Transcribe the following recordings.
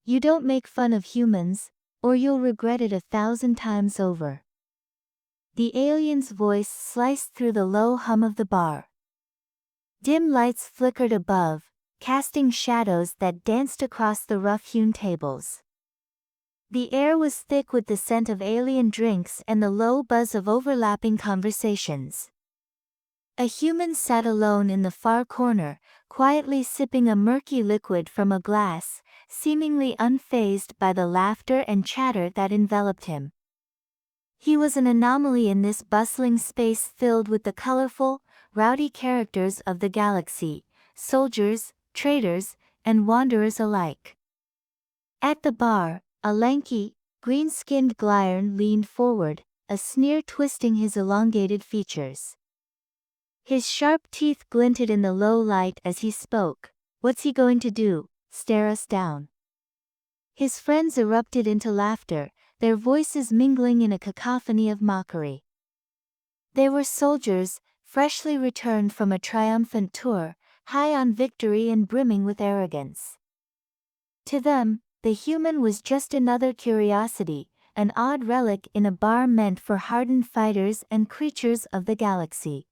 You don't make fun of humans, or you'll regret it 1,000 times over. The alien's voice sliced through the low hum of the bar. Dim lights flickered above, casting shadows that danced across the rough-hewn tables. The air was thick with the scent of alien drinks and the low buzz of overlapping conversations. A human sat alone in the far corner, quietly sipping a murky liquid from a glass, seemingly unfazed by the laughter and chatter that enveloped him. He was an anomaly in this bustling space filled with the colorful, rowdy characters of the galaxy, soldiers, traders, and wanderers alike. At the bar, a lanky, green-skinned Glyern leaned forward, a sneer twisting his elongated features. His sharp teeth glinted in the low light as he spoke. What's he going to do, stare us down? His friends erupted into laughter, their voices mingling in a cacophony of mockery. They were soldiers, freshly returned from a triumphant tour, high on victory and brimming with arrogance. To them, the human was just another curiosity, an odd relic in a bar meant for hardened fighters and creatures of the galaxy.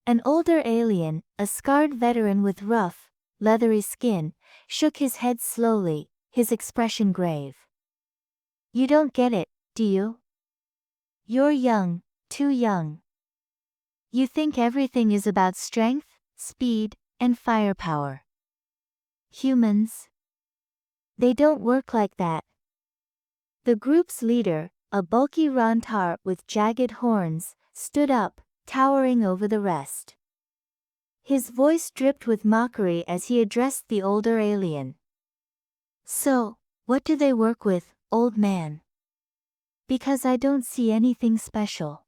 An older alien, a scarred veteran with rough, leathery skin, shook his head slowly, his expression grave. You don't get it, do you? You're young, too young. You think everything is about strength, speed, and firepower. Humans? They don't work like that. The group's leader, a bulky Rontar with jagged horns, stood up, towering over the rest. His voice dripped with mockery as he addressed the older alien. So, what do they work with, old man? Because I don't see anything special.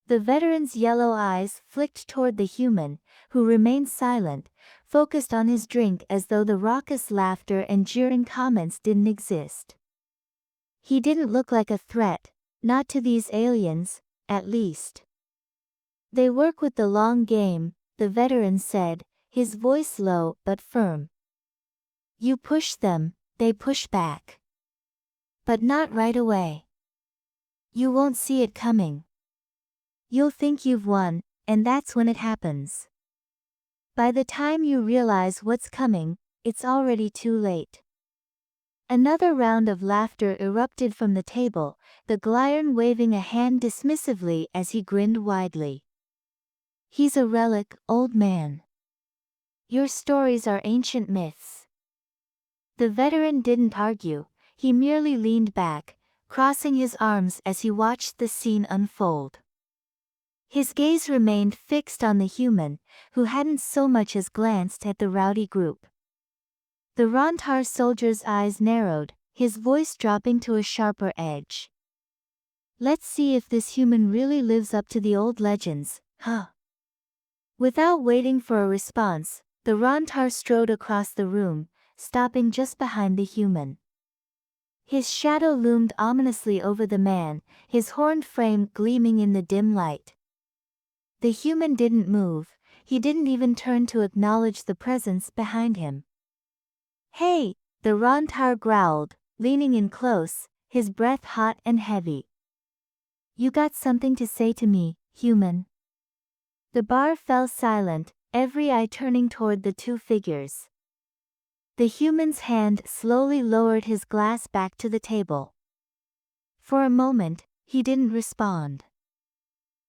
The veteran's yellow eyes flicked toward the human, who remained silent, focused on his drink as though the raucous laughter and jeering comments didn't exist. He didn't look like a threat, not to these aliens, at least. They work with the long game, the veteran said, his voice low but firm. You push them, they push back. But not right away. You won't see it coming. You'll think you've won, and that's when it happens. By the time you realize what's coming, it's already too late. Another round of laughter erupted from the table, the Glyern waving a hand dismissively as he grinned widely. He's a relic, old man. Your stories are ancient myths. The veteran didn't argue, he merely leaned back, crossing his arms as he watched the scene unfold. His gaze remained fixed on the human, who hadn't so much as glanced at the rowdy group. The Rontar soldier's eyes narrowed, his voice dropping to a sharper edge. Let's see if this human really lives up to the old legends, huh? Without waiting for a response, the Rontar strode across the room, stopping just behind the human. His shadow loomed ominously over the man, his horned frame gleaming in the dim light. The human didn't move, he didn't even turn to acknowledge the presence behind him. Hey, the Rontar growled, leaning in close, his breath hot and heavy. You got something to say to me, human? The bar fell silent, every eye turning toward the two figures. The human's hand slowly lowered his glass back to the table. For a moment, he didn't respond.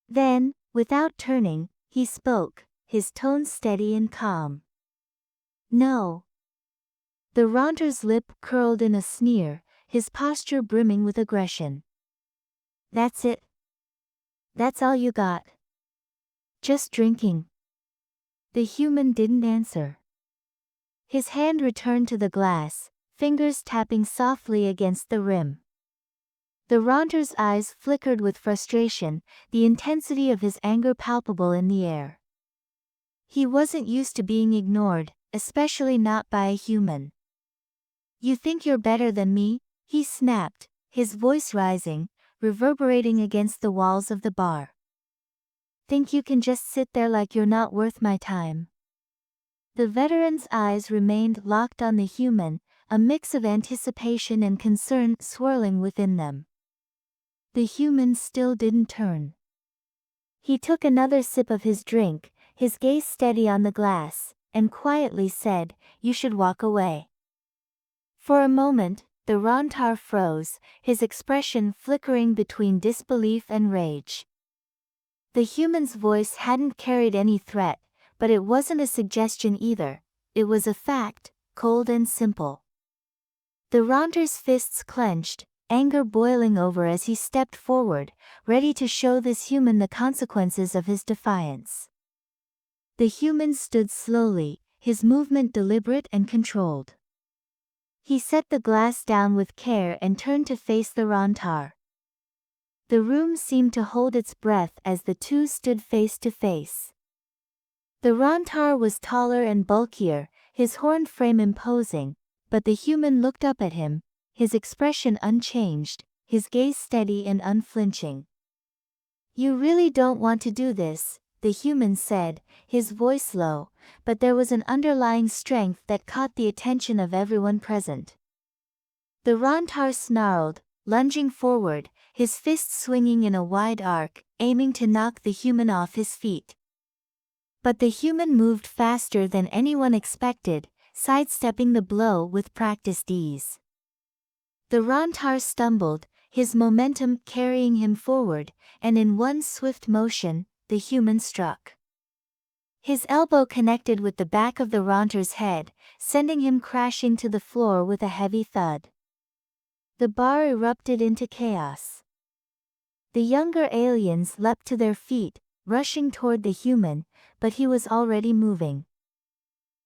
Then, without turning, he spoke, his tone steady and calm. No. The Rontar's lip curled in a sneer, his posture brimming with aggression. That's it? That's all you got? Just drinking? The human didn't answer. His hand returned to the glass, fingers tapping softly against the rim. The Rontar's eyes flickered with frustration, the intensity of his anger palpable in the air. He wasn't used to being ignored, especially not by a human. You think you're better than me? He snapped, his voice rising, reverberating against the walls of the bar. Think you can just sit there like you're not worth my time? The veteran's eyes remained locked on the human, a mix of anticipation and concern swirling within them. The human still didn't turn. He took another sip of his drink, his gaze steady on the glass, and quietly said, "You should walk away." For a moment, the Rontar froze, his expression flickering between disbelief and rage. The human's voice hadn't carried any threat, but it wasn't a suggestion either. It was a fact, cold and simple. The Rontar's fists clenched, anger boiling over as he stepped forward, ready to show this human the consequences of his defiance. The human stood slowly, his movement deliberate and controlled. He set the glass down with care and turned to face the Rontar. The room seemed to hold its breath as the two stood face to face. The Rontar was taller and bulkier, his horned frame imposing, but the human looked up at him, his expression unchanged, his gaze steady and unflinching. "You really don't want to do this," the human said, his voice low, but there was an underlying strength that caught the attention of everyone present. The Rontar snarled, lunging forward, his fists swinging in a wide arc, aiming to knock the human off his feet. But the human moved faster than anyone expected, sidestepping the blow with practiced ease. The Rontar stumbled, his momentum carrying him forward, and in one swift motion, the human struck. His elbow connected with the back of the Rontar's head, sending him crashing to the floor with a heavy thud. The bar erupted into chaos. The younger aliens leapt to their feet, rushing toward the human, but he was already moving.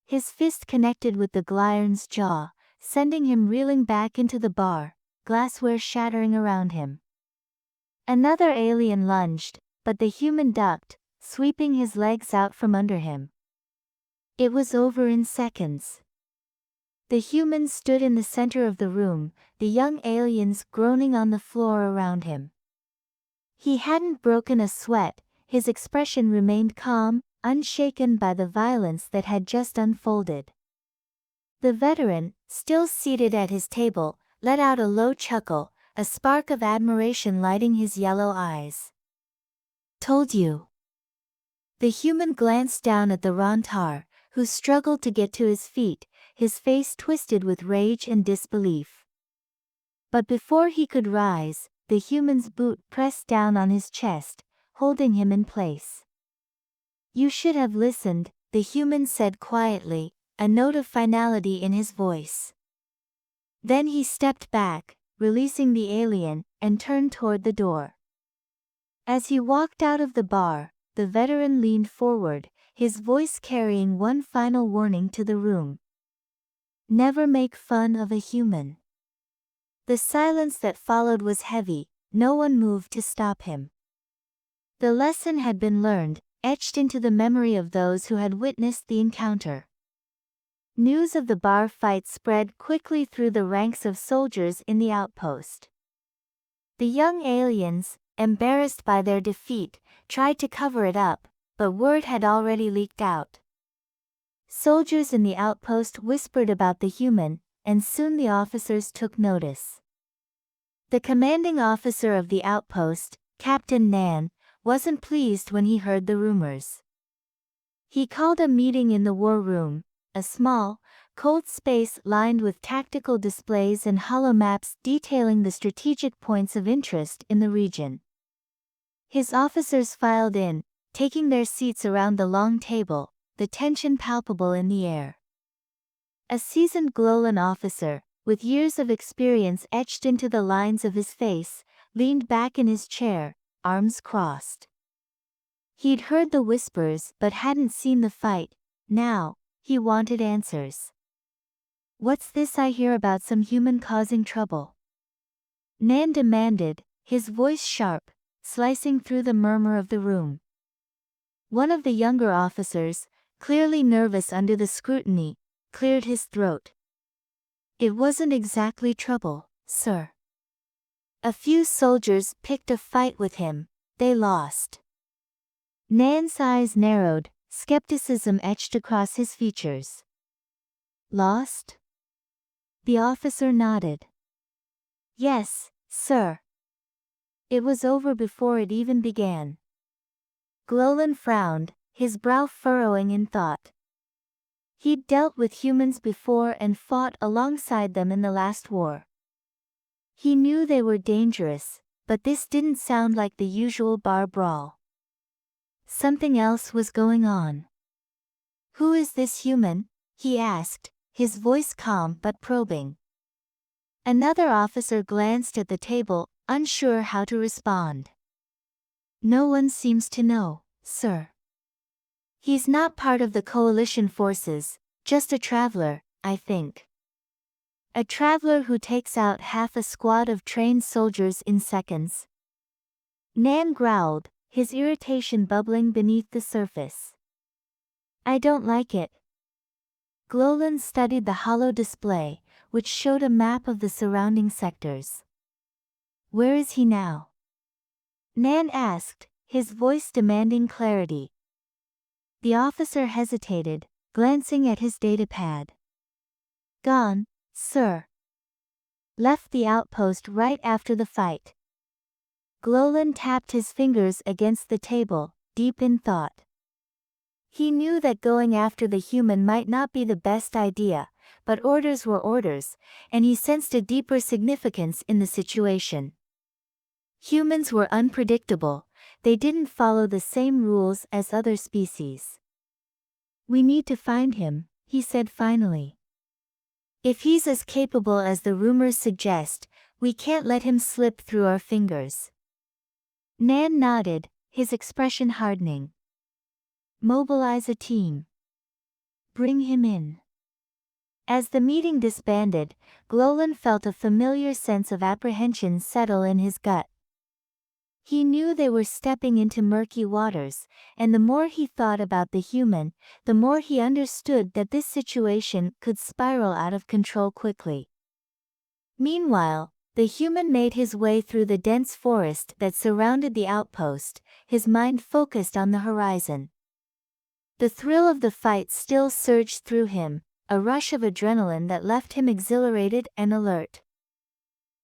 His fist connected with the Glyrn's jaw, sending him reeling back into the bar, glassware shattering around him. Another alien lunged, but the human ducked, sweeping his legs out from under him. It was over in seconds. The human stood in the center of the room, the young aliens groaning on the floor around him. He hadn't broken a sweat, his expression remained calm, unshaken by the violence that had just unfolded. The veteran, still seated at his table, let out a low chuckle, a spark of admiration lighting his yellow eyes. "Told you." The human glanced down at the Rontar, who struggled to get to his feet, his face twisted with rage and disbelief. But before he could rise, the human's boot pressed down on his chest, holding him in place. "You should have listened," the human said quietly, a note of finality in his voice. Then he stepped back, releasing the alien, and turned toward the door. As he walked out of the bar, the veteran leaned forward, his voice carrying one final warning to the room. "Never make fun of a human." The silence that followed was heavy, no one moved to stop him. The lesson had been learned, etched into the memory of those who had witnessed the encounter. News of the bar fight spread quickly through the ranks of soldiers in the outpost. The young aliens, embarrassed by their defeat, tried to cover it up, but word had already leaked out. Soldiers in the outpost whispered about the human, and soon the officers took notice. The commanding officer of the outpost, Captain Nan, wasn't pleased when he heard the rumors. He called a meeting in the war room, a small, cold space lined with tactical displays and holomaps detailing the strategic points of interest in the region. His officers filed in, taking their seats around the long table, the tension palpable in the air. A seasoned Glolan officer, with years of experience etched into the lines of his face, leaned back in his chair, arms crossed. He'd heard the whispers but hadn't seen the fight. Now, he wanted answers. "What's this I hear about some human causing trouble?" Nan demanded, his voice sharp, slicing through the murmur of the room. One of the younger officers, clearly nervous under the scrutiny, cleared his throat. "It wasn't exactly trouble, sir. A few soldiers picked a fight with him, they lost." Nan's eyes narrowed, skepticism etched across his features. "Lost? The officer nodded. Yes, sir. It was over before it even began. Glolan frowned, his brow furrowing in thought. He'd dealt with humans before and fought alongside them in the last war. He knew they were dangerous, but this didn't sound like the usual bar brawl. Something else was going on. Who is this human? He asked, his voice calm but probing. Another officer glanced at the table, unsure how to respond. No one seems to know, sir. He's not part of the coalition forces, just a traveler, I think. A traveler who takes out half a squad of trained soldiers in seconds. Nan growled, his irritation bubbling beneath the surface. I don't like it. Glolan studied the hollow display, which showed a map of the surrounding sectors. Where is he now? Nan asked, his voice demanding clarity. The officer hesitated, glancing at his datapad. Gone, sir. Left the outpost right after the fight. Glolan tapped his fingers against the table, deep in thought. He knew that going after the human might not be the best idea, but orders were orders, and he sensed a deeper significance in the situation. Humans were unpredictable, they didn't follow the same rules as other species. We need to find him, he said finally. If he's as capable as the rumors suggest, we can't let him slip through our fingers. Nan nodded, his expression hardening. Mobilize a team. Bring him in. As the meeting disbanded, Glolan felt a familiar sense of apprehension settle in his gut. He knew they were stepping into murky waters, and the more he thought about the human, the more he understood that this situation could spiral out of control quickly. Meanwhile, the human made his way through the dense forest that surrounded the outpost, his mind focused on the horizon. The thrill of the fight still surged through him, a rush of adrenaline that left him exhilarated and alert.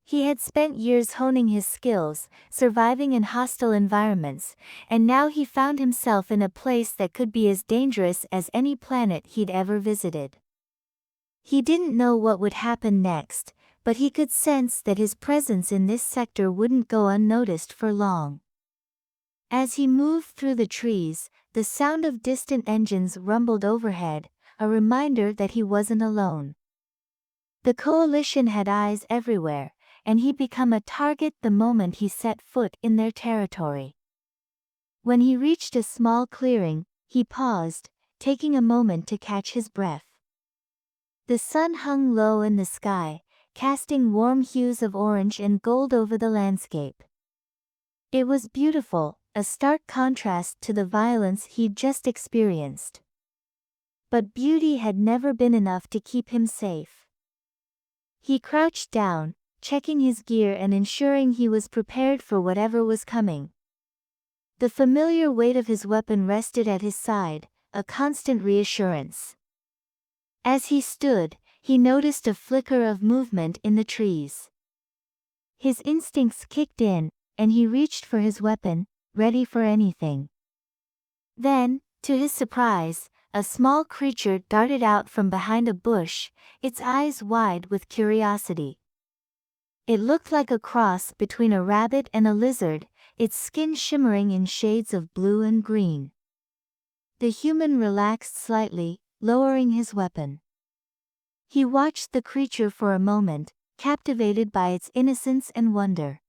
He had spent years honing his skills, surviving in hostile environments, and now he found himself in a place that could be as dangerous as any planet he'd ever visited. He didn't know what would happen next, but he could sense that his presence in this sector wouldn't go unnoticed for long. As he moved through the trees, the sound of distant engines rumbled overhead, a reminder that he wasn't alone. The coalition had eyes everywhere, and he'd become a target the moment he set foot in their territory. When he reached a small clearing, he paused, taking a moment to catch his breath. The sun hung low in the sky, casting warm hues of orange and gold over the landscape. It was beautiful, a stark contrast to the violence he'd just experienced. But beauty had never been enough to keep him safe. He crouched down, checking his gear and ensuring he was prepared for whatever was coming. The familiar weight of his weapon rested at his side, a constant reassurance. As he stood, he noticed a flicker of movement in the trees. His instincts kicked in, and he reached for his weapon, ready for anything. Then, to his surprise, a small creature darted out from behind a bush, its eyes wide with curiosity. It looked like a cross between a rabbit and a lizard, its skin shimmering in shades of blue and green. The human relaxed slightly, lowering his weapon. He watched the creature for a moment, captivated by its innocence and wonder.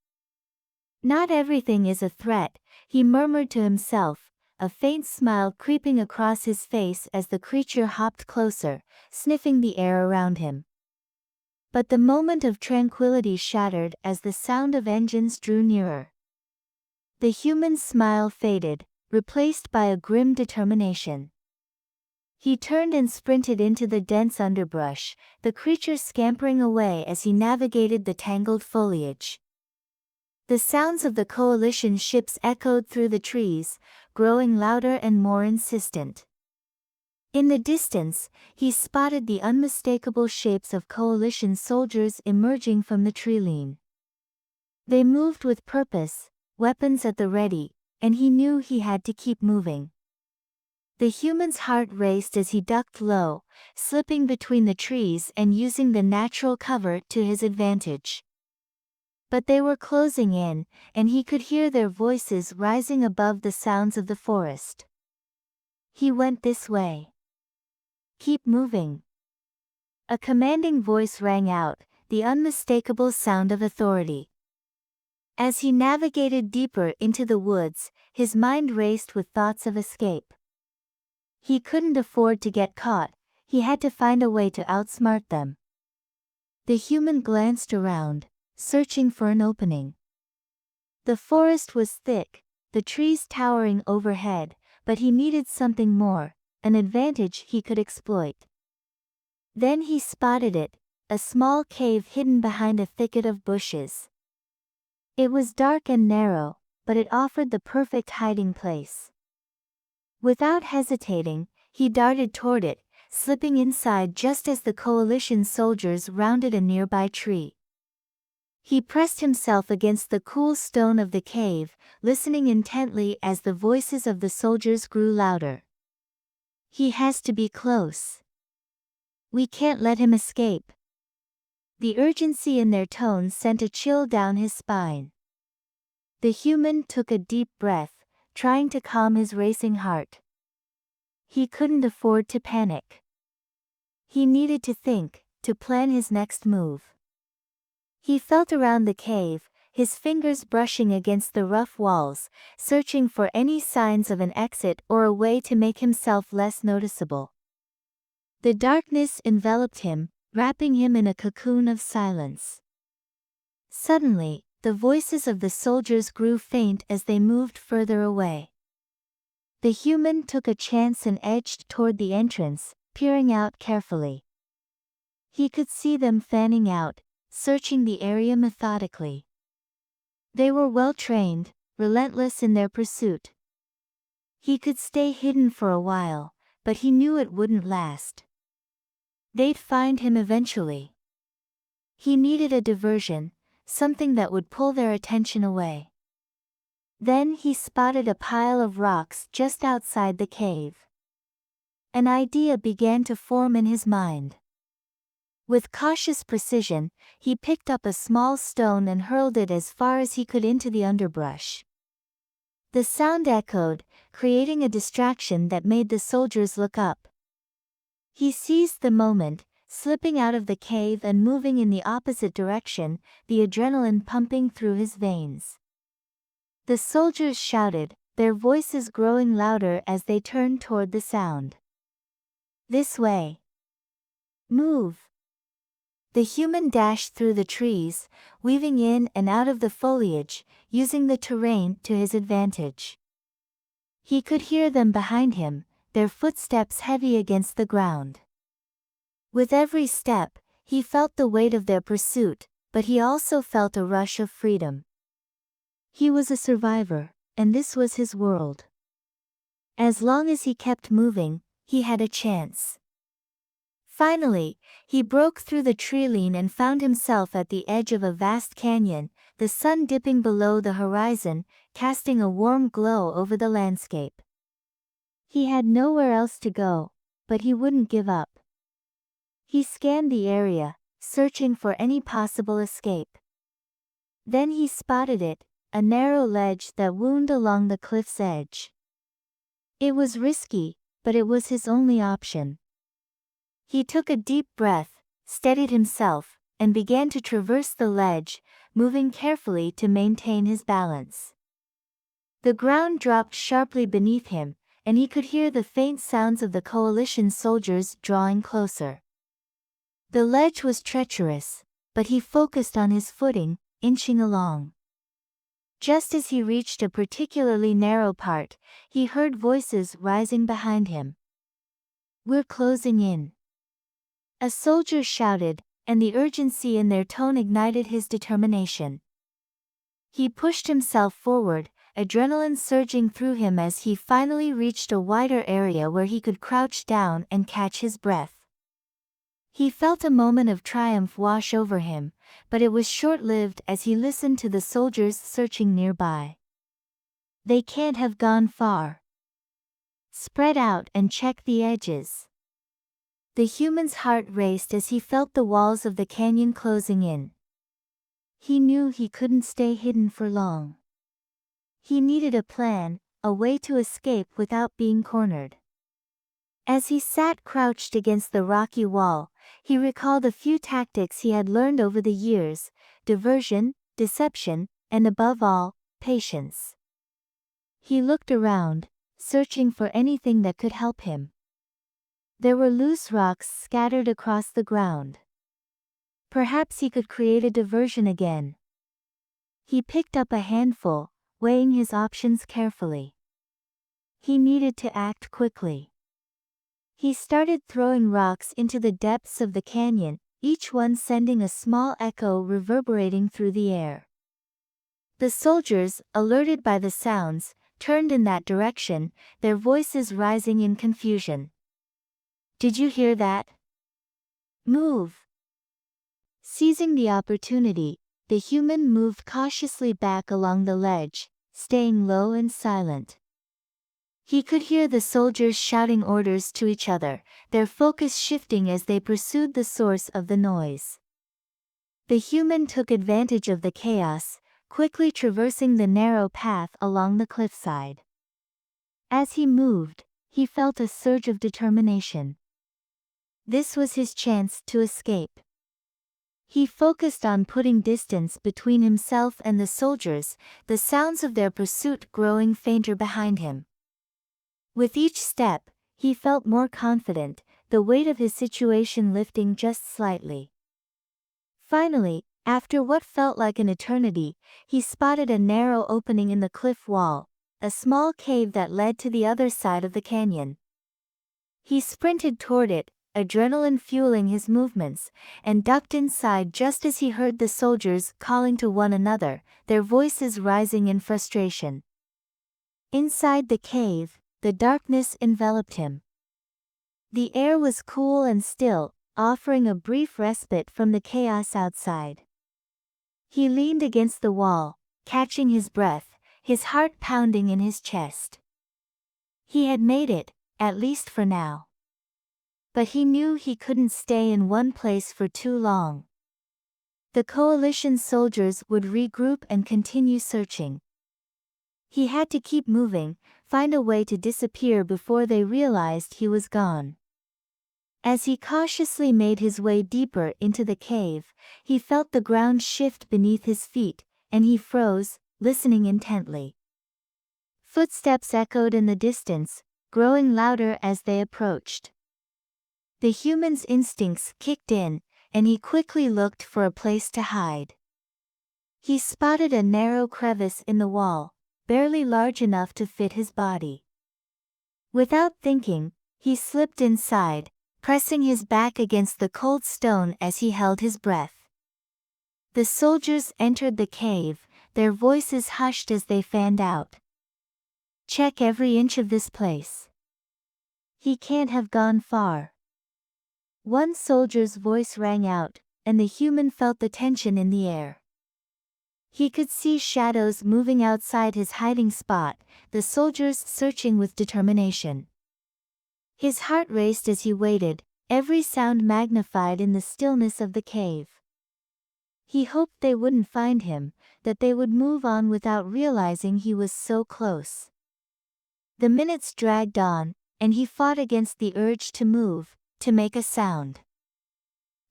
Not everything is a threat, he murmured to himself, a faint smile creeping across his face as the creature hopped closer, sniffing the air around him. But the moment of tranquility shattered as the sound of engines drew nearer. The human's smile faded, replaced by a grim determination. He turned and sprinted into the dense underbrush, the creature scampering away as he navigated the tangled foliage. The sounds of the coalition ships echoed through the trees, growing louder and more insistent. In the distance, he spotted the unmistakable shapes of coalition soldiers emerging from the treeline. They moved with purpose, weapons at the ready, and he knew he had to keep moving. The human's heart raced as he ducked low, slipping between the trees and using the natural cover to his advantage. But they were closing in, and he could hear their voices rising above the sounds of the forest. He went this way. Keep moving. A commanding voice rang out, the unmistakable sound of authority. As he navigated deeper into the woods, his mind raced with thoughts of escape. He couldn't afford to get caught, he had to find a way to outsmart them. The human glanced around, searching for an opening. The forest was thick, the trees towering overhead, but he needed something more, an advantage he could exploit. Then he spotted it, a small cave hidden behind a thicket of bushes. It was dark and narrow, but it offered the perfect hiding place. Without hesitating, he darted toward it, slipping inside just as the coalition soldiers rounded a nearby tree. He pressed himself against the cool stone of the cave, listening intently as the voices of the soldiers grew louder. He has to be close. We can't let him escape. The urgency in their tones sent a chill down his spine. The human took a deep breath, trying to calm his racing heart. He couldn't afford to panic. He needed to think, to plan his next move. He felt around the cave, his fingers brushing against the rough walls, searching for any signs of an exit or a way to make himself less noticeable. The darkness enveloped him, wrapping him in a cocoon of silence. Suddenly, the voices of the soldiers grew faint as they moved further away. The human took a chance and edged toward the entrance, peering out carefully. He could see them fanning out, searching the area methodically. They were well-trained, relentless in their pursuit. He could stay hidden for a while, but he knew it wouldn't last. They'd find him eventually. He needed a diversion, something that would pull their attention away. Then he spotted a pile of rocks just outside the cave. An idea began to form in his mind. With cautious precision, he picked up a small stone and hurled it as far as he could into the underbrush. The sound echoed, creating a distraction that made the soldiers look up. He seized the moment, slipping out of the cave and moving in the opposite direction, the adrenaline pumping through his veins. The soldiers shouted, their voices growing louder as they turned toward the sound. This way. Move. The human dashed through the trees, weaving in and out of the foliage, using the terrain to his advantage. He could hear them behind him, their footsteps heavy against the ground. With every step, he felt the weight of their pursuit, but he also felt a rush of freedom. He was a survivor, and this was his world. As long as he kept moving, he had a chance. Finally, he broke through the treeline and found himself at the edge of a vast canyon, the sun dipping below the horizon, casting a warm glow over the landscape. He had nowhere else to go, but he wouldn't give up. He scanned the area, searching for any possible escape. Then he spotted it, a narrow ledge that wound along the cliff's edge. It was risky, but it was his only option. He took a deep breath, steadied himself, and began to traverse the ledge, moving carefully to maintain his balance. The ground dropped sharply beneath him, and he could hear the faint sounds of the coalition soldiers drawing closer. The ledge was treacherous, but he focused on his footing, inching along. Just as he reached a particularly narrow part, he heard voices rising behind him. "We're closing in." A soldier shouted, and the urgency in their tone ignited his determination. He pushed himself forward, adrenaline surging through him as he finally reached a wider area where he could crouch down and catch his breath. He felt a moment of triumph wash over him, but it was short-lived as he listened to the soldiers searching nearby. They can't have gone far. Spread out and check the edges. The human's heart raced as he felt the walls of the canyon closing in. He knew he couldn't stay hidden for long. He needed a plan, a way to escape without being cornered. As he sat crouched against the rocky wall, he recalled a few tactics he had learned over the years: diversion, deception, and above all, patience. He looked around, searching for anything that could help him. There were loose rocks scattered across the ground. Perhaps he could create a diversion again. He picked up a handful, weighing his options carefully. He needed to act quickly. He started throwing rocks into the depths of the canyon, each one sending a small echo reverberating through the air. The soldiers, alerted by the sounds, turned in that direction, their voices rising in confusion. "Did you hear that? Move!" Seizing the opportunity, the human moved cautiously back along the ledge, staying low and silent. He could hear the soldiers shouting orders to each other, their focus shifting as they pursued the source of the noise. The human took advantage of the chaos, quickly traversing the narrow path along the cliffside. As he moved, he felt a surge of determination. This was his chance to escape. He focused on putting distance between himself and the soldiers, the sounds of their pursuit growing fainter behind him. With each step, he felt more confident, the weight of his situation lifting just slightly. Finally, after what felt like an eternity, he spotted a narrow opening in the cliff wall, a small cave that led to the other side of the canyon. He sprinted toward it, adrenaline fueling his movements, and ducked inside just as he heard the soldiers calling to one another, their voices rising in frustration. Inside the cave, the darkness enveloped him. The air was cool and still, offering a brief respite from the chaos outside. He leaned against the wall, catching his breath, his heart pounding in his chest. He had made it, at least for now. But he knew he couldn't stay in one place for too long. The coalition soldiers would regroup and continue searching. He had to keep moving, find a way to disappear before they realized he was gone. As he cautiously made his way deeper into the cave, he felt the ground shift beneath his feet, and he froze, listening intently. Footsteps echoed in the distance, growing louder as they approached. The human's instincts kicked in, and he quickly looked for a place to hide. He spotted a narrow crevice in the wall, barely large enough to fit his body. Without thinking, he slipped inside, pressing his back against the cold stone as he held his breath. The soldiers entered the cave, their voices hushed as they fanned out. "Check every inch of this place. He can't have gone far." One soldier's voice rang out, and the human felt the tension in the air. He could see shadows moving outside his hiding spot, the soldiers searching with determination. His heart raced as he waited, every sound magnified in the stillness of the cave. He hoped they wouldn't find him, that they would move on without realizing he was so close. The minutes dragged on, and he fought against the urge to move, to make a sound.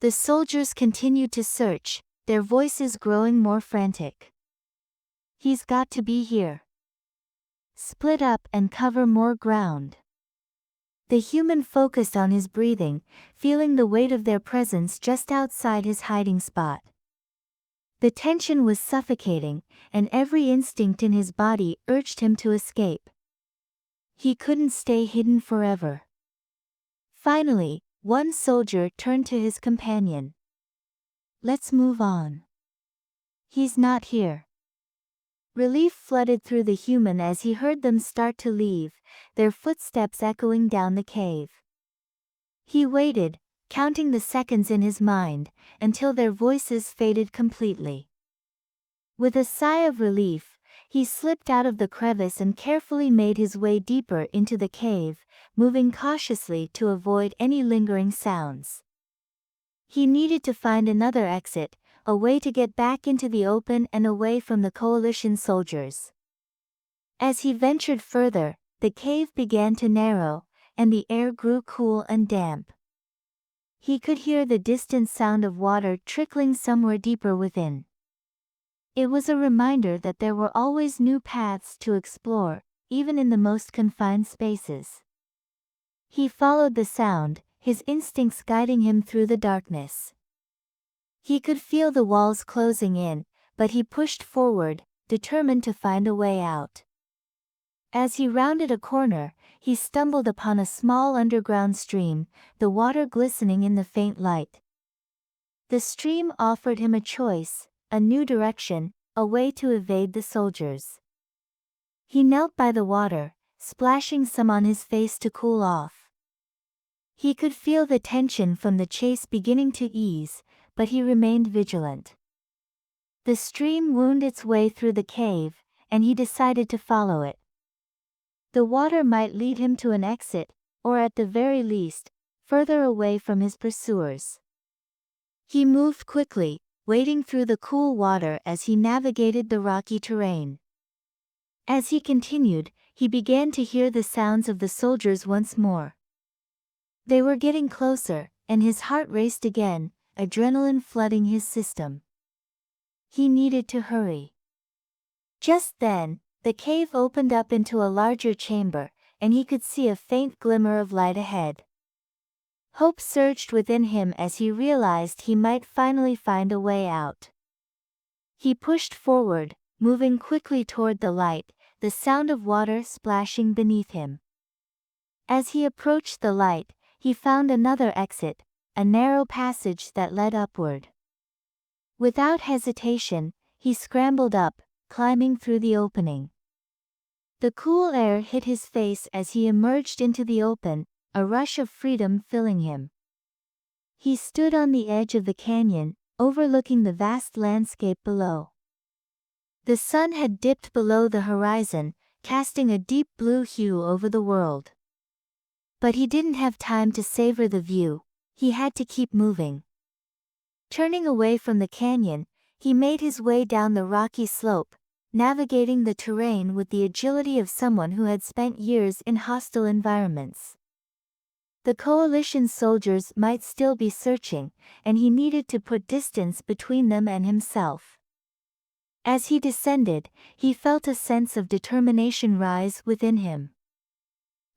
The soldiers continued to search, their voices growing more frantic. "He's got to be here. Split up and cover more ground." The human focused on his breathing, feeling the weight of their presence just outside his hiding spot. The tension was suffocating, and every instinct in his body urged him to escape. He couldn't stay hidden forever. Finally, one soldier turned to his companion. "Let's move on. He's not here." Relief flooded through the human as he heard them start to leave, their footsteps echoing down the cave. He waited, counting the seconds in his mind, until their voices faded completely. With a sigh of relief, he slipped out of the crevice and carefully made his way deeper into the cave, moving cautiously to avoid any lingering sounds. He needed to find another exit, a way to get back into the open and away from the Coalition soldiers. As he ventured further, the cave began to narrow, and the air grew cool and damp. He could hear the distant sound of water trickling somewhere deeper within. It was a reminder that there were always new paths to explore, even in the most confined spaces. He followed the sound, his instincts guiding him through the darkness. He could feel the walls closing in, but he pushed forward, determined to find a way out. As he rounded a corner, he stumbled upon a small underground stream, the water glistening in the faint light. The stream offered him a choice, a new direction, a way to evade the soldiers. He knelt by the water, splashing some on his face to cool off. He could feel the tension from the chase beginning to ease, but he remained vigilant. The stream wound its way through the cave, and he decided to follow it. The water might lead him to an exit, or at the very least, further away from his pursuers. He moved quickly, wading through the cool water as he navigated the rocky terrain. As he continued, he began to hear the sounds of the soldiers once more. They were getting closer, and his heart raced again, adrenaline flooding his system. He needed to hurry. Just then, the cave opened up into a larger chamber, and he could see a faint glimmer of light ahead. Hope surged within him as he realized he might finally find a way out. He pushed forward, moving quickly toward the light, the sound of water splashing beneath him. As he approached the light, he found another exit, a narrow passage that led upward. Without hesitation, he scrambled up, climbing through the opening. The cool air hit his face as he emerged into the open, a rush of freedom filling him. He stood on the edge of the canyon, overlooking the vast landscape below. The sun had dipped below the horizon, casting a deep blue hue over the world. But he didn't have time to savor the view, he had to keep moving. Turning away from the canyon, he made his way down the rocky slope, navigating the terrain with the agility of someone who had spent years in hostile environments. The Coalition soldiers might still be searching, and he needed to put distance between them and himself. As he descended, he felt a sense of determination rise within him.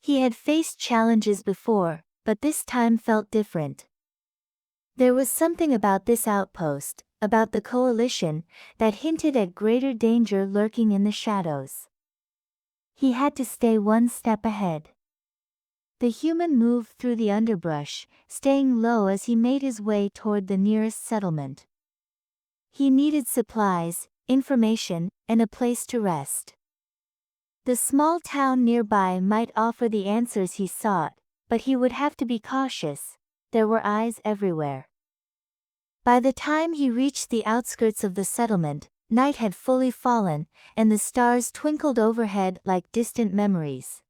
He had faced challenges before, but this time felt different. There was something about this outpost, about the Coalition, that hinted at greater danger lurking in the shadows. He had to stay one step ahead. The human moved through the underbrush, staying low as he made his way toward the nearest settlement. He needed supplies, information, and a place to rest. The small town nearby might offer the answers he sought, but he would have to be cautious. There were eyes everywhere. By the time he reached the outskirts of the settlement, night had fully fallen, and the stars twinkled overhead like distant memories.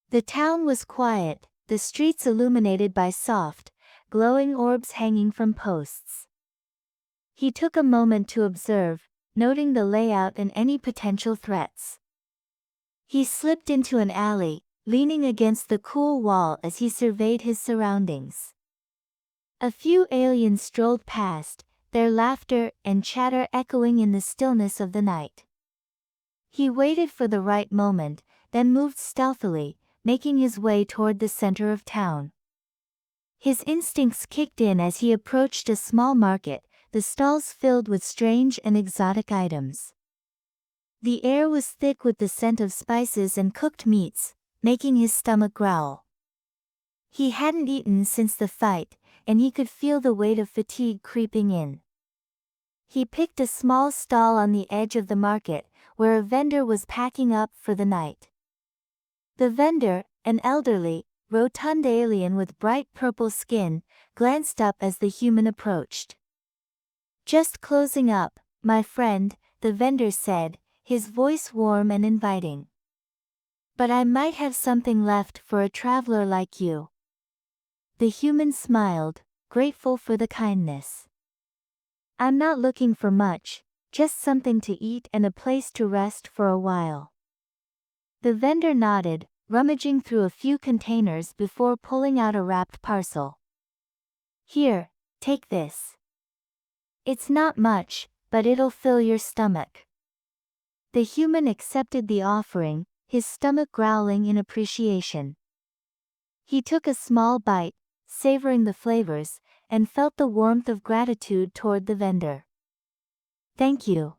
The town was quiet, the streets illuminated by soft, glowing orbs hanging from posts. He took a moment to observe, noting the layout and any potential threats. He slipped into an alley, leaning against the cool wall as he surveyed his surroundings. A few aliens strolled past, their laughter and chatter echoing in the stillness of the night. He waited for the right moment, then moved stealthily, making his way toward the center of town. His instincts kicked in as he approached a small market, the stalls filled with strange and exotic items. The air was thick with the scent of spices and cooked meats, making his stomach growl. He hadn't eaten since the fight, and he could feel the weight of fatigue creeping in. He picked a small stall on the edge of the market, where a vendor was packing up for the night. The vendor, an elderly, rotund alien with bright purple skin, glanced up as the human approached. "Just closing up, my friend," the vendor said, his voice warm and inviting. "But I might have something left for a traveler like you." The human smiled, grateful for the kindness. "I'm not looking for much, just something to eat and a place to rest for a while." The vendor nodded, rummaging through a few containers before pulling out a wrapped parcel. "Here, take this. It's not much, but it'll fill your stomach." The human accepted the offering, his stomach growling in appreciation. He took a small bite, savoring the flavors, and felt the warmth of gratitude toward the vendor. "Thank you.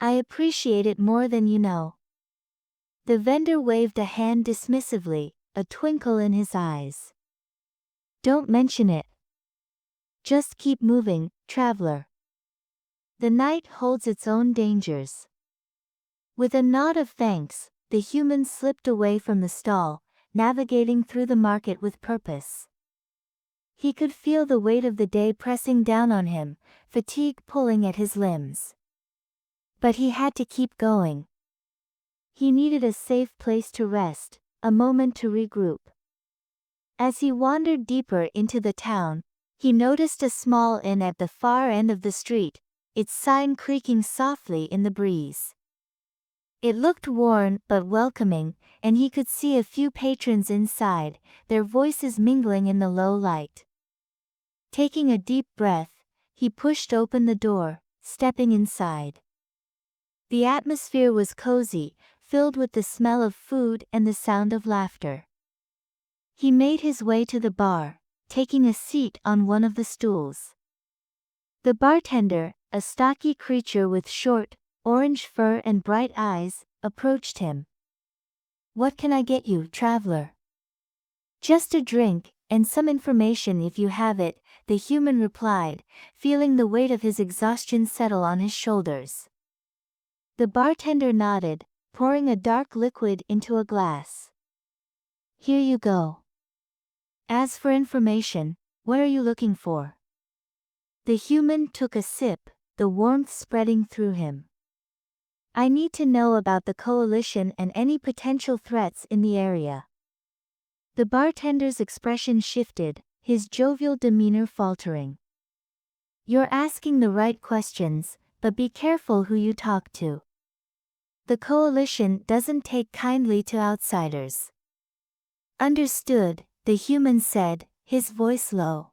I appreciate it more than you know." The vendor waved a hand dismissively, a twinkle in his eyes. "Don't mention it. Just keep moving, traveler. The night holds its own dangers." With a nod of thanks, the human slipped away from the stall, navigating through the market with purpose. He could feel the weight of the day pressing down on him, fatigue pulling at his limbs. But he had to keep going. He needed a safe place to rest, a moment to regroup. As he wandered deeper into the town, he noticed a small inn at the far end of the street, its sign creaking softly in the breeze. It looked worn but welcoming, and he could see a few patrons inside, their voices mingling in the low light. Taking a deep breath, he pushed open the door, stepping inside. The atmosphere was cozy, filled with the smell of food and the sound of laughter. He made his way to the bar, taking a seat on one of the stools. The bartender, a stocky creature with short, orange fur and bright eyes, approached him. "What can I get you, traveler?" "Just a drink, and some information if you have it," the human replied, feeling the weight of his exhaustion settle on his shoulders. The bartender nodded, pouring a dark liquid into a glass. "Here you go. As for information, what are you looking for?" The human took a sip, the warmth spreading through him. "I need to know about the coalition and any potential threats in the area." The bartender's expression shifted, his jovial demeanor faltering. "You're asking the right questions, but be careful who you talk to. The coalition doesn't take kindly to outsiders." "Understood," the human said, his voice low.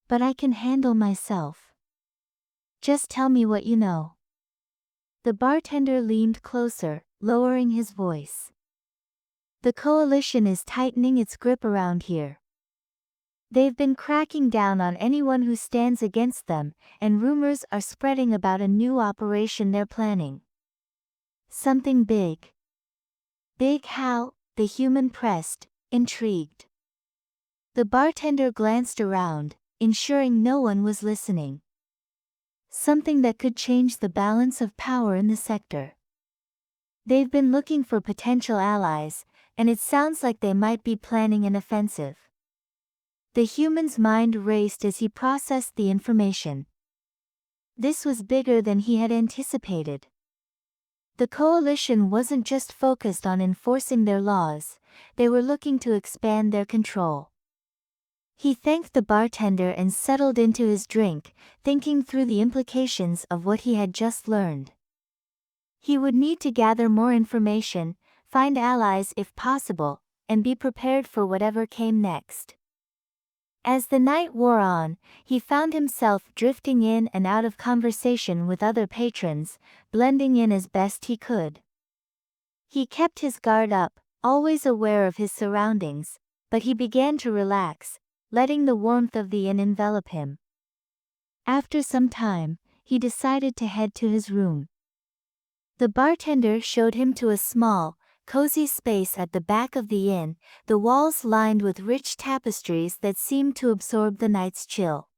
"But I can handle myself. Just tell me what you know." The bartender leaned closer, lowering his voice. "The coalition is tightening its grip around here. They've been cracking down on anyone who stands against them, and rumors are spreading about a new operation they're planning." "Something big." "Big how?" the human pressed, intrigued. The bartender glanced around, ensuring no one was listening. "Something that could change the balance of power in the sector. They've been looking for potential allies, and it sounds like they might be planning an offensive." The human's mind raced as he processed the information. This was bigger than he had anticipated. The coalition wasn't just focused on enforcing their laws, they were looking to expand their control. He thanked the bartender and settled into his drink, thinking through the implications of what he had just learned. He would need to gather more information, find allies if possible, and be prepared for whatever came next. As the night wore on, he found himself drifting in and out of conversation with other patrons, blending in as best he could. He kept his guard up, always aware of his surroundings, but he began to relax, letting the warmth of the inn envelop him. After some time, he decided to head to his room. The bartender showed him to a small, cozy space at the back of the inn, the walls lined with rich tapestries that seemed to absorb the night's chill.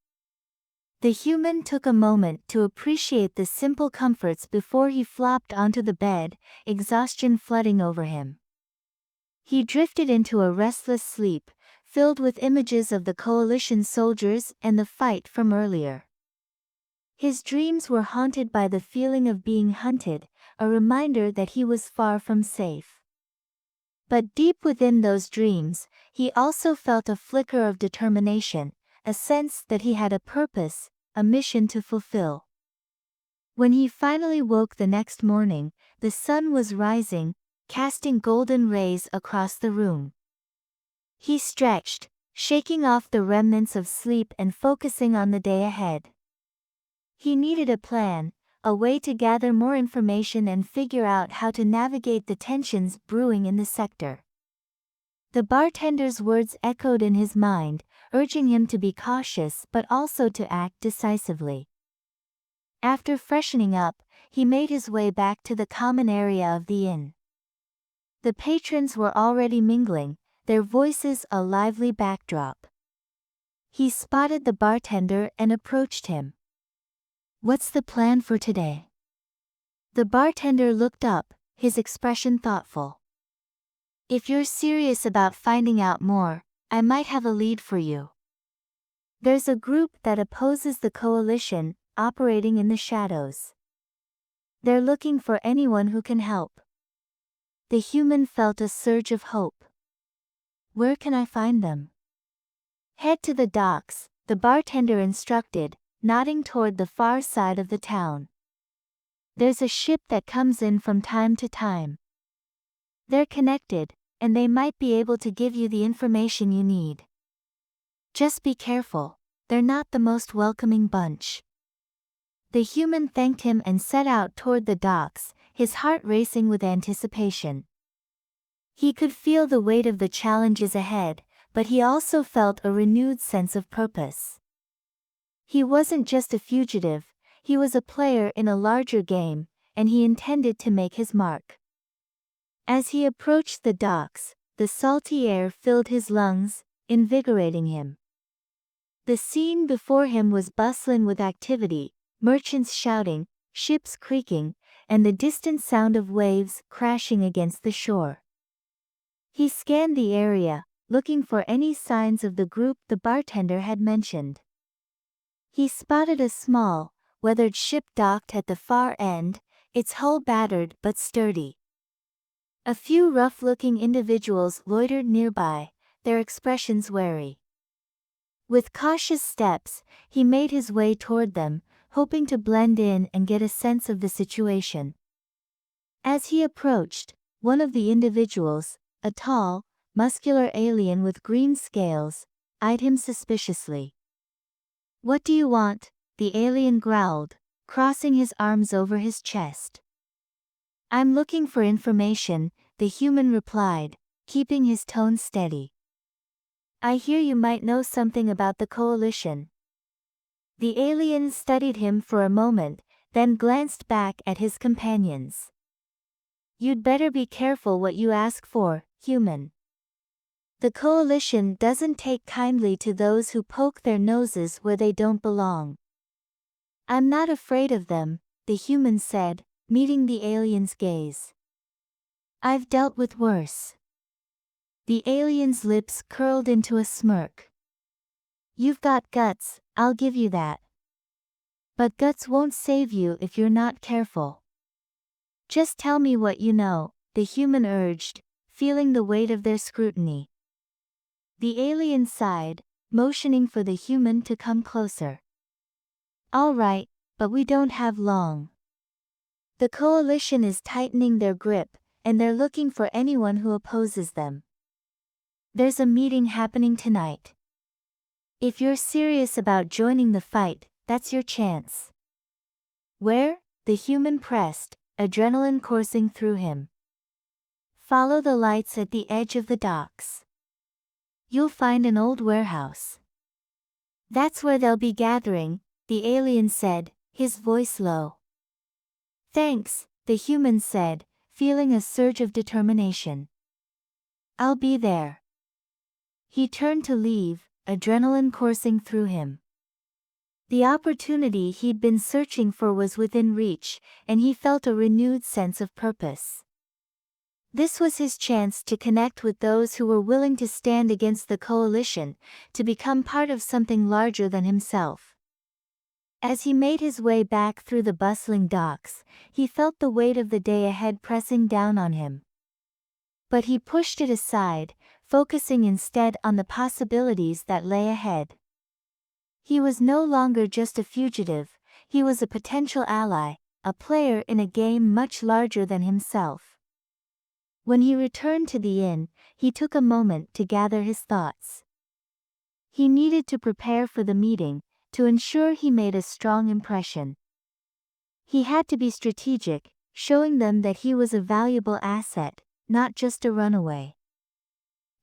The human took a moment to appreciate the simple comforts before he flopped onto the bed, exhaustion flooding over him. He drifted into a restless sleep, filled with images of the coalition soldiers and the fight from earlier. His dreams were haunted by the feeling of being hunted, a reminder that he was far from safe. But deep within those dreams, he also felt a flicker of determination, a sense that he had a purpose, a mission to fulfill. When he finally woke the next morning, the sun was rising, casting golden rays across the room. He stretched, shaking off the remnants of sleep and focusing on the day ahead. He needed a plan, a way to gather more information and figure out how to navigate the tensions brewing in the sector. The bartender's words echoed in his mind, urging him to be cautious but also to act decisively. After freshening up, he made his way back to the common area of the inn. The patrons were already mingling, their voices a lively backdrop. He spotted the bartender and approached him. "What's the plan for today?" The bartender looked up, his expression thoughtful. "If you're serious about finding out more, I might have a lead for you. There's a group that opposes the coalition, operating in the shadows. They're looking for anyone who can help." The human felt a surge of hope. "Where can I find them?" "Head to the docks," the bartender instructed, nodding toward the far side of the town. "There's a ship that comes in from time to time. They're connected, and they might be able to give you the information you need. Just be careful, they're not the most welcoming bunch." The human thanked him and set out toward the docks, his heart racing with anticipation. He could feel the weight of the challenges ahead, but he also felt a renewed sense of purpose. He wasn't just a fugitive, he was a player in a larger game, and he intended to make his mark. As he approached the docks, the salty air filled his lungs, invigorating him. The scene before him was bustling with activity, merchants shouting, ships creaking, and the distant sound of waves crashing against the shore. He scanned the area, looking for any signs of the group the bartender had mentioned. He spotted a small, weathered ship docked at the far end, its hull battered but sturdy. A few rough-looking individuals loitered nearby, their expressions wary. With cautious steps, he made his way toward them, hoping to blend in and get a sense of the situation. As he approached, one of the individuals, a tall, muscular alien with green scales, eyed him suspiciously. "What do you want?" the alien growled, crossing his arms over his chest. "I'm looking for information," the human replied, keeping his tone steady. "I hear you might know something about the coalition." The alien studied him for a moment, then glanced back at his companions. "You'd better be careful what you ask for, human. The coalition doesn't take kindly to those who poke their noses where they don't belong." "I'm not afraid of them," the human said, meeting the alien's gaze. "I've dealt with worse." The alien's lips curled into a smirk. "You've got guts, I'll give you that. But guts won't save you if you're not careful. Just tell me what you know," the human urged, feeling the weight of their scrutiny. The alien sighed, motioning for the human to come closer. "All right, but we don't have long. The coalition is tightening their grip, and they're looking for anyone who opposes them. There's a meeting happening tonight. If you're serious about joining the fight, that's your chance." "Where?" the human pressed, adrenaline coursing through him. "Follow the lights at the edge of the docks. You'll find an old warehouse. That's where they'll be gathering," the alien said, his voice low. "Thanks," the human said, feeling a surge of determination. "I'll be there." He turned to leave, adrenaline coursing through him. The opportunity he'd been searching for was within reach, and he felt a renewed sense of purpose. This was his chance to connect with those who were willing to stand against the coalition, to become part of something larger than himself. As he made his way back through the bustling docks, he felt the weight of the day ahead pressing down on him. But he pushed it aside, focusing instead on the possibilities that lay ahead. He was no longer just a fugitive, he was a potential ally, a player in a game much larger than himself. When he returned to the inn, he took a moment to gather his thoughts. He needed to prepare for the meeting, to ensure he made a strong impression. He had to be strategic, showing them that he was a valuable asset, not just a runaway.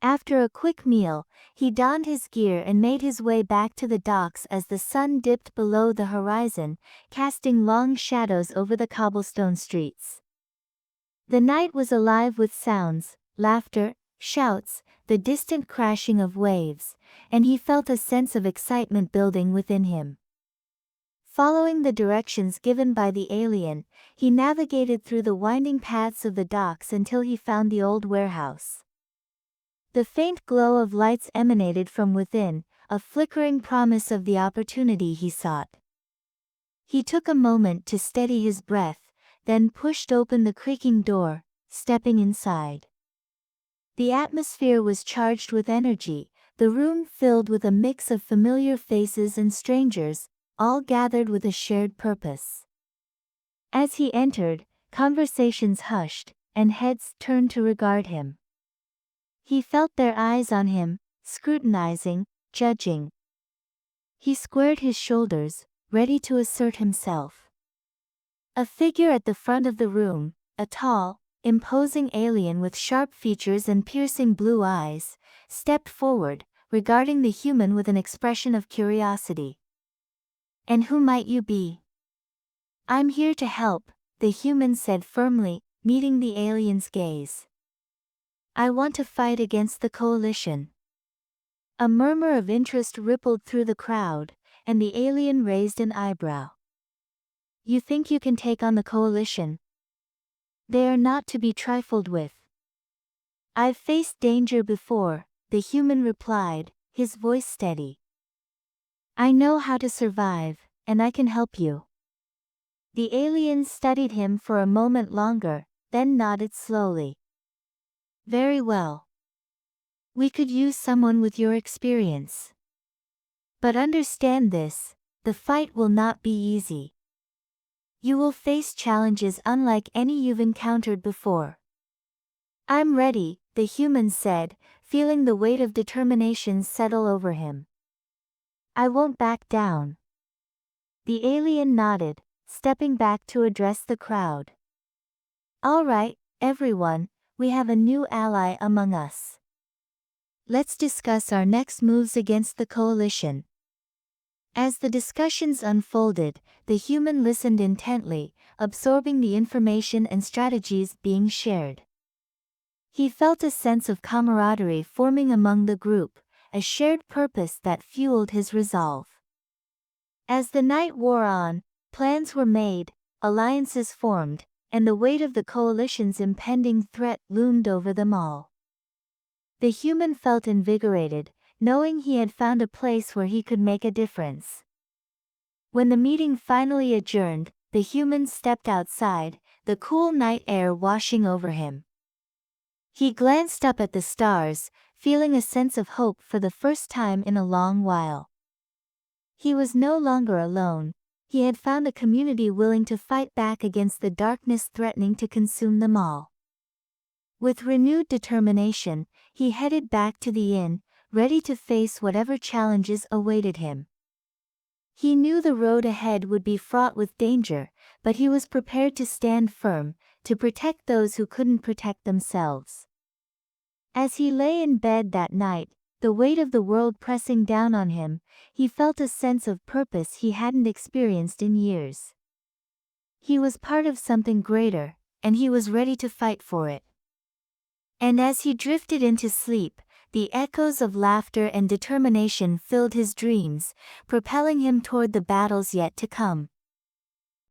After a quick meal, he donned his gear and made his way back to the docks as the sun dipped below the horizon, casting long shadows over the cobblestone streets. The night was alive with sounds, laughter, shouts, the distant crashing of waves, and he felt a sense of excitement building within him. Following the directions given by the alien, he navigated through the winding paths of the docks until he found the old warehouse. The faint glow of lights emanated from within, a flickering promise of the opportunity he sought. He took a moment to steady his breath, then pushed open the creaking door, stepping inside. The atmosphere was charged with energy, the room filled with a mix of familiar faces and strangers, all gathered with a shared purpose. As he entered, conversations hushed, and heads turned to regard him. He felt their eyes on him, scrutinizing, judging. He squared his shoulders, ready to assert himself. A figure at the front of the room, a tall, imposing alien with sharp features and piercing blue eyes, stepped forward, regarding the human with an expression of curiosity. "And who might you be?" "I'm here to help," the human said firmly, meeting the alien's gaze. "I want to fight against the coalition." A murmur of interest rippled through the crowd, and the alien raised an eyebrow. "You think you can take on the coalition? They are not to be trifled with." "I've faced danger before," the human replied, his voice steady. "I know how to survive, and I can help you." The alien studied him for a moment longer, then nodded slowly. "Very well. We could use someone with your experience. But understand this, the fight will not be easy. You will face challenges unlike any you've encountered before." "I'm ready," the human said, feeling the weight of determination settle over him. "I won't back down." The alien nodded, stepping back to address the crowd. "All right, everyone, we have a new ally among us. Let's discuss our next moves against the coalition." As the discussions unfolded, the human listened intently, absorbing the information and strategies being shared. He felt a sense of camaraderie forming among the group, a shared purpose that fueled his resolve. As the night wore on, plans were made, alliances formed, and the weight of the coalition's impending threat loomed over them all. The human felt invigorated, knowing he had found a place where he could make a difference. When the meeting finally adjourned, the human stepped outside, the cool night air washing over him. He glanced up at the stars, feeling a sense of hope for the first time in a long while. He was no longer alone, he had found a community willing to fight back against the darkness threatening to consume them all. With renewed determination, he headed back to the inn, ready to face whatever challenges awaited him. He knew the road ahead would be fraught with danger, but he was prepared to stand firm, to protect those who couldn't protect themselves. As he lay in bed that night, the weight of the world pressing down on him, he felt a sense of purpose he hadn't experienced in years. He was part of something greater, and he was ready to fight for it. And as he drifted into sleep, The echoes of laughter and determination filled his dreams, propelling him toward the battles yet to come.